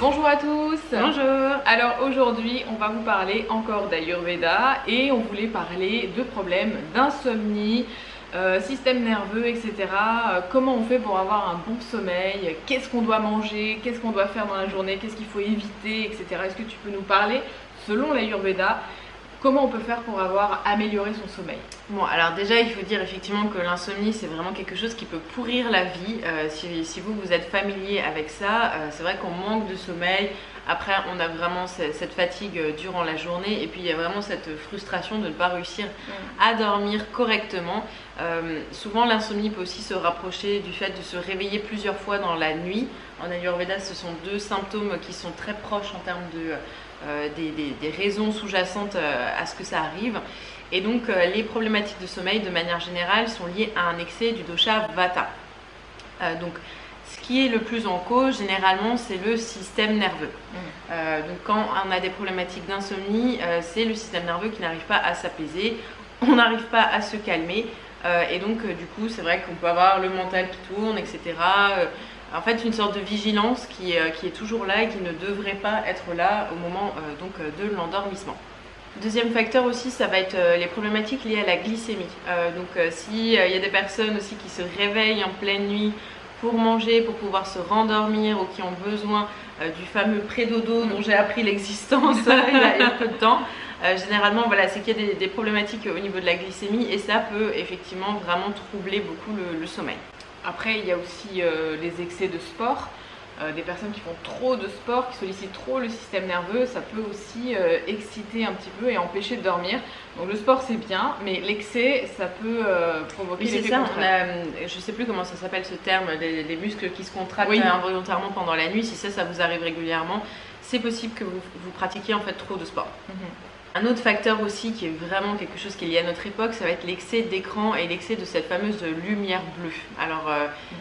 Bonjour à tous. Bonjour. Alors aujourd'hui on va vous parler encore d'Ayurveda et on voulait parler de problèmes d'insomnie, système nerveux, etc. Comment on fait pour avoir un bon sommeil, qu'est-ce qu'on doit manger, qu'est-ce qu'on doit faire dans la journée, qu'est-ce qu'il faut éviter, etc. Est-ce que tu peux nous parler, selon l'Ayurveda, comment on peut faire pour avoir amélioré son sommeil? Bon, alors déjà, il faut dire effectivement que l'insomnie, c'est vraiment quelque chose qui peut pourrir la vie. Si vous êtes familier avec ça, c'est vrai qu'on manque de sommeil. Après, on a vraiment cette fatigue durant la journée. Et puis, il y a vraiment cette frustration de ne pas réussir à dormir correctement. Souvent, l'insomnie peut aussi se rapprocher du fait de se réveiller plusieurs fois dans la nuit. En Ayurveda, ce sont deux symptômes qui sont très proches en termes des raisons sous-jacentes à ce que ça arrive. Et donc les problématiques de sommeil de manière générale sont liées à un excès du dosha Vata. Donc ce qui est le plus en cause généralement c'est le système nerveux. Donc quand on a des problématiques d'insomnie, c'est le système nerveux qui n'arrive pas à s'apaiser, on n'arrive pas à se calmer et donc du coup c'est vrai qu'on peut avoir le mental qui tourne, etc. En fait, une sorte de vigilance qui est toujours là et qui ne devrait pas être là au moment de l'endormissement. Deuxième facteur aussi, ça va être les problématiques liées à la glycémie. S'il y a des personnes aussi qui se réveillent en pleine nuit pour manger, pour pouvoir se rendormir ou qui ont besoin du fameux pré-dodo dont j'ai appris l'existence il y a peu de temps, généralement voilà, c'est qu'il y a des problématiques au niveau de la glycémie et ça peut effectivement vraiment troubler beaucoup le sommeil. Après, il y a aussi les excès de sport. Des personnes qui font trop de sport, qui sollicitent trop le système nerveux, ça peut aussi exciter un petit peu et empêcher de dormir. Donc le sport c'est bien, mais l'excès ça peut provoquer l'effet contraire. Je ne sais plus comment ça s'appelle ce terme, les muscles qui se contractent involontairement pendant la nuit. Si ça vous arrive régulièrement, c'est possible que vous pratiquiez en fait trop de sport. Un autre facteur aussi qui est vraiment quelque chose qui est lié à notre époque, ça va être l'excès d'écran et l'excès de cette fameuse lumière bleue. Alors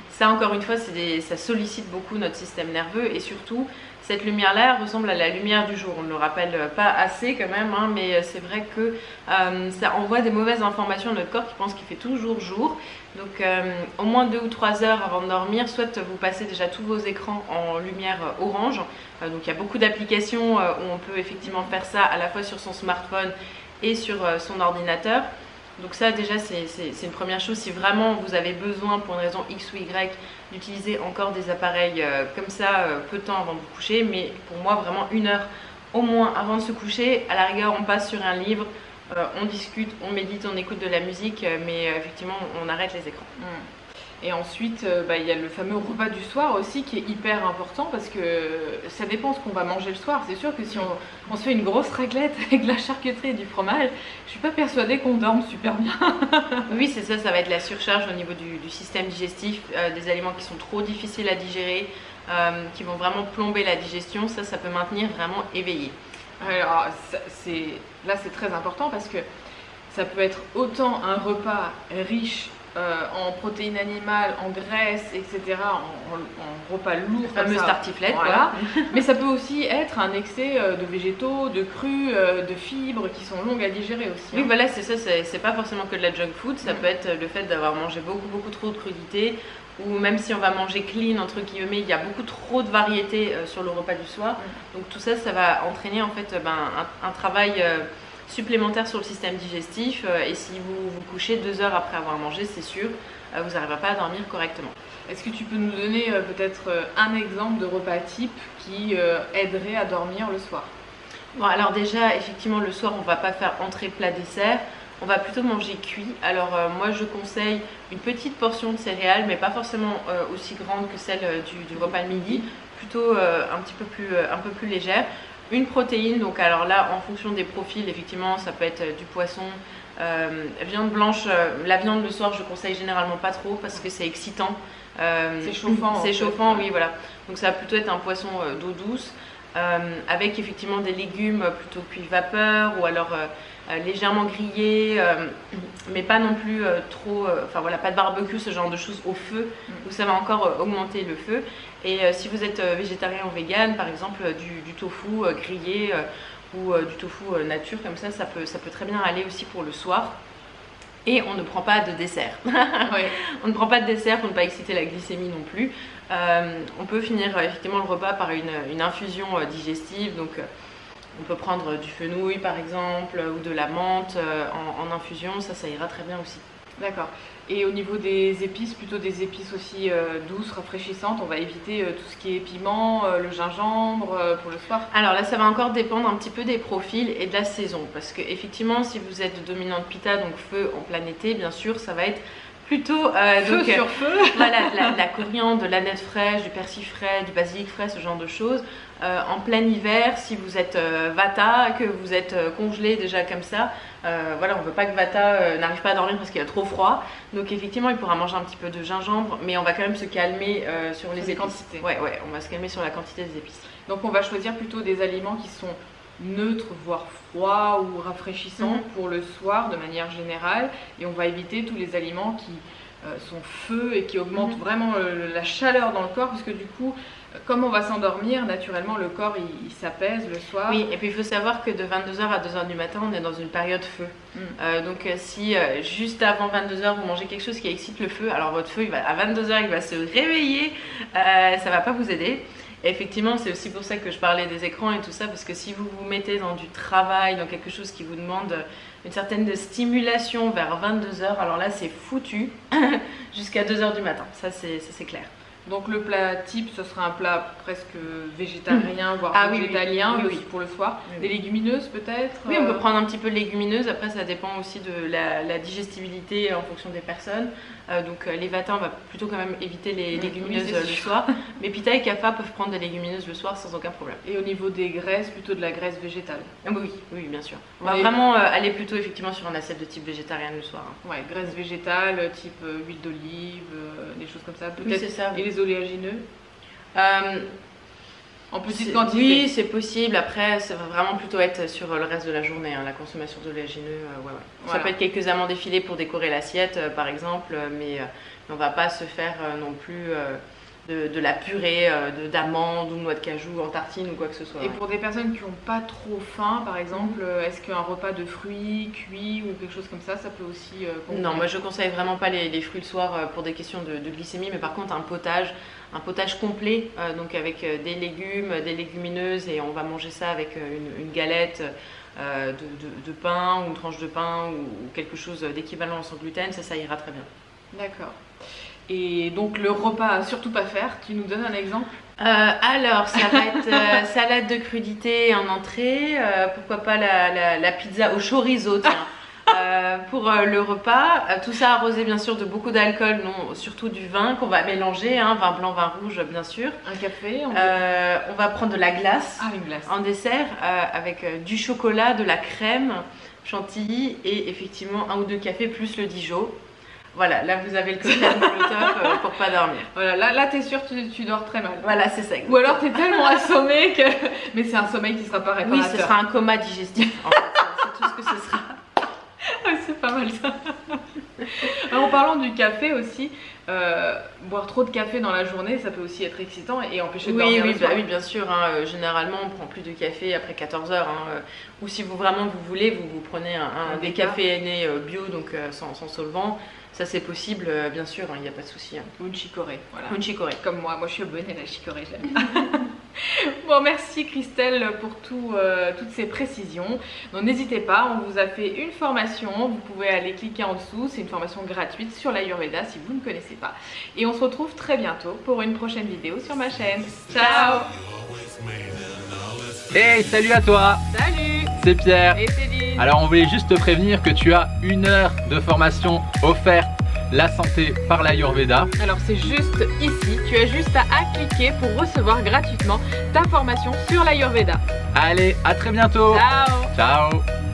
ça encore une fois, ça sollicite beaucoup notre système nerveux et surtout cette lumière-là ressemble à la lumière du jour. On ne le rappelle pas assez quand même, hein, mais c'est vrai que ça envoie des mauvaises informations à notre corps qui pense qu'il fait toujours jour. Donc au moins 2 ou 3 heures avant de dormir, soit vous passez déjà tous vos écrans en lumière orange. Donc il y a beaucoup d'applications où on peut effectivement faire ça à la fois sur son smartphone et sur son ordinateur. Donc ça déjà c'est une première chose. Si vraiment vous avez besoin pour une raison X ou Y d'utiliser encore des appareils comme ça peu de temps avant de vous coucher, mais pour moi vraiment 1 heure au moins avant de se coucher, à la rigueur on passe sur un livre, on discute, on médite, on écoute de la musique, mais effectivement on arrête les écrans. Et ensuite, il y a le fameux repas du soir aussi qui est hyper important parce que ça dépend ce qu'on va manger le soir. C'est sûr que si on se fait une grosse raclette avec de la charcuterie et du fromage, je suis pas persuadée qu'on dorme super bien. Oui, c'est ça, ça va être la surcharge au niveau du système digestif, des aliments qui sont trop difficiles à digérer, qui vont vraiment plomber la digestion. Ça peut maintenir vraiment éveillé. Alors là c'est très important parce que ça peut être autant un repas riche en protéines animales, en graisses, etc., en repas lourd, le fameux tartiflette, voilà. Mais ça peut aussi être un excès de végétaux, de crus, de fibres qui sont longues à digérer aussi. Oui, voilà, c'est ça, c'est pas forcément que de la junk food, ça peut être le fait d'avoir mangé beaucoup trop de crudités, ou même si on va manger clean, entre guillemets, il y a beaucoup trop de variétés sur le repas du soir. Donc tout ça, ça va entraîner en fait un travail supplémentaire sur le système digestif et si vous vous couchez 2 heures après avoir mangé, c'est sûr, vous n'arriverez pas à dormir correctement. Est-ce que tu peux nous donner peut-être un exemple de repas type qui aiderait à dormir le soir? Bon, alors déjà, effectivement, le soir, on ne va pas faire entrée, plat, dessert. On va plutôt manger cuit. Alors moi, je conseille une petite portion de céréales, mais pas forcément aussi grande que celle du repas de midi, plutôt un peu plus légère. Une protéine, donc alors là en fonction des profils, effectivement ça peut être du poisson, viande blanche, la viande le soir je conseille généralement pas trop parce que c'est excitant, c'est chauffant, c'est chauffant, oui voilà, donc ça va plutôt être un poisson d'eau douce avec effectivement des légumes plutôt cuits vapeur ou alors légèrement grillés, mais pas non plus trop, enfin voilà, pas de barbecue, ce genre de choses au feu où ça va encore augmenter le feu. Et si vous êtes végétarien ou vegan, par exemple du tofu grillé ou du tofu nature comme ça peut très bien aller aussi pour le soir. Et on ne prend pas de dessert. Ouais. On ne prend pas de dessert pour ne pas exciter la glycémie non plus. On peut finir effectivement le repas par une infusion digestive. Donc on peut prendre du fenouil par exemple ou de la menthe en infusion. Ça ira très bien aussi. D'accord. Et au niveau des épices, plutôt des épices aussi douces, rafraîchissantes, on va éviter tout ce qui est piment, le gingembre pour le soir. Alors là, ça va encore dépendre un petit peu des profils et de la saison. Parce que effectivement, si vous êtes dominante Pitta, donc feu en plein été, bien sûr, ça va être plutôt feu sur feu. Voilà, la coriandre, de l'aneth fraîche, du persil frais, du basilic frais, ce genre de choses. En plein hiver, si vous êtes Vata, que vous êtes congelé déjà comme ça, voilà, on ne veut pas que Vata n'arrive pas à dormir parce qu'il a trop froid. Donc effectivement, il pourra manger un petit peu de gingembre, mais on va quand même se calmer sur les épices. Quantités. Ouais, on va se calmer sur la quantité des épices. Donc on va choisir plutôt des aliments qui sont neutres, voire froids ou rafraîchissants pour le soir de manière générale. Et on va éviter tous les aliments qui sont feu et qui augmentent vraiment la chaleur dans le corps, parce que du coup, comme on va s'endormir, naturellement le corps il s'apaise le soir. Oui, et puis il faut savoir que de 22h à 2h du matin, on est dans une période feu. Donc si juste avant 22h vous mangez quelque chose qui excite le feu, alors votre feu à 22h il va se réveiller, ça va pas vous aider. Et effectivement, c'est aussi pour ça que je parlais des écrans et tout ça, parce que si vous vous mettez dans du travail, dans quelque chose qui vous demande une certaine stimulation vers 22h, alors là c'est foutu jusqu'à 2h du matin, ça c'est clair. Donc le plat type, ce sera un plat presque végétarien, voire végétalien oui. pour le soir. Des légumineuses peut-être. Oui, on peut prendre un petit peu de légumineuses. Après, ça dépend aussi de la digestibilité en fonction des personnes. Donc les Vata, on va plutôt quand même éviter les légumineuses le soir. Mais Pitta et Kapha peuvent prendre des légumineuses le soir sans aucun problème. Et au niveau des graisses, plutôt de la graisse végétale. Oui, bien sûr. On va vraiment aller plutôt effectivement sur un assiette de type végétarien le soir. Ouais, graisse végétale, type huile d'olive, des choses comme ça. Oui, c'est ça. Et les oléagineux en petite quantité. Oui, c'est possible. Après, ça va vraiment plutôt être sur le reste de la journée, la consommation d'oléagineux. Voilà. Ça peut être quelques amandes effilées pour décorer l'assiette, par exemple, mais on ne va pas se faire non plus de la purée d'amandes ou de noix de cajou en tartine ou quoi que ce soit. Et pour des personnes qui n'ont pas trop faim, par exemple, est-ce qu'un repas de fruits cuits ou quelque chose comme ça peut aussi Non, moi je conseille vraiment pas les fruits le soir pour des questions de glycémie, mais par contre un potage complet, donc avec des légumes, des légumineuses, et on va manger ça avec une galette de pain ou une tranche de pain ou quelque chose d'équivalent sans gluten, ça ira très bien. D'accord. Et donc le repas à surtout pas faire, tu nous donnes un exemple? Alors ça va être salade de crudité en entrée, pourquoi pas la pizza au chorizo, tiens. Pour le repas, tout ça arrosé bien sûr de beaucoup d'alcool, non, surtout du vin qu'on va mélanger, vin blanc, vin rouge bien sûr. Un café on va prendre de la glace, une glace en dessert avec du chocolat, de la crème chantilly et effectivement 1 ou 2 cafés plus le Dijon. Voilà, là vous avez le cocktail Molotov pour pas dormir. Voilà, là t'es sûr que tu dors très mal. Voilà, c'est ça. Ou alors t'es tellement assommé que... Mais c'est un sommeil qui sera pas réparateur. Oui, ce sera un coma digestif en fait, c'est tout ce que ce sera. C'est pas mal ça. Alors, en parlant du café aussi, boire trop de café dans la journée, ça peut aussi être excitant et empêcher de dormir le soir. Oui, bien sûr. Généralement, on prend plus de café après 14h. Ou si vous voulez, vous prenez un décaféiné bio, donc sans solvant. Ça c'est possible, bien sûr, il n'y a pas de souci. Ou une chicorée, voilà. Une chicorée. Comme moi je suis abonnée à la chicorée, j'aime. Bon, merci Christelle pour toutes ces précisions. Donc n'hésitez pas, on vous a fait une formation, vous pouvez aller cliquer en dessous, c'est une formation gratuite sur l'Ayurveda si vous ne connaissez pas. Et on se retrouve très bientôt pour une prochaine vidéo sur ma chaîne. Ciao. Hey, salut à toi. Salut. C'est Pierre. Et Céline. Alors on voulait juste te prévenir que tu as 1 heure de formation offerte, la santé par l'Ayurveda. Alors c'est juste ici, tu as juste à cliquer pour recevoir gratuitement ta formation sur l'Ayurveda. Allez, à très bientôt. Ciao. Ciao.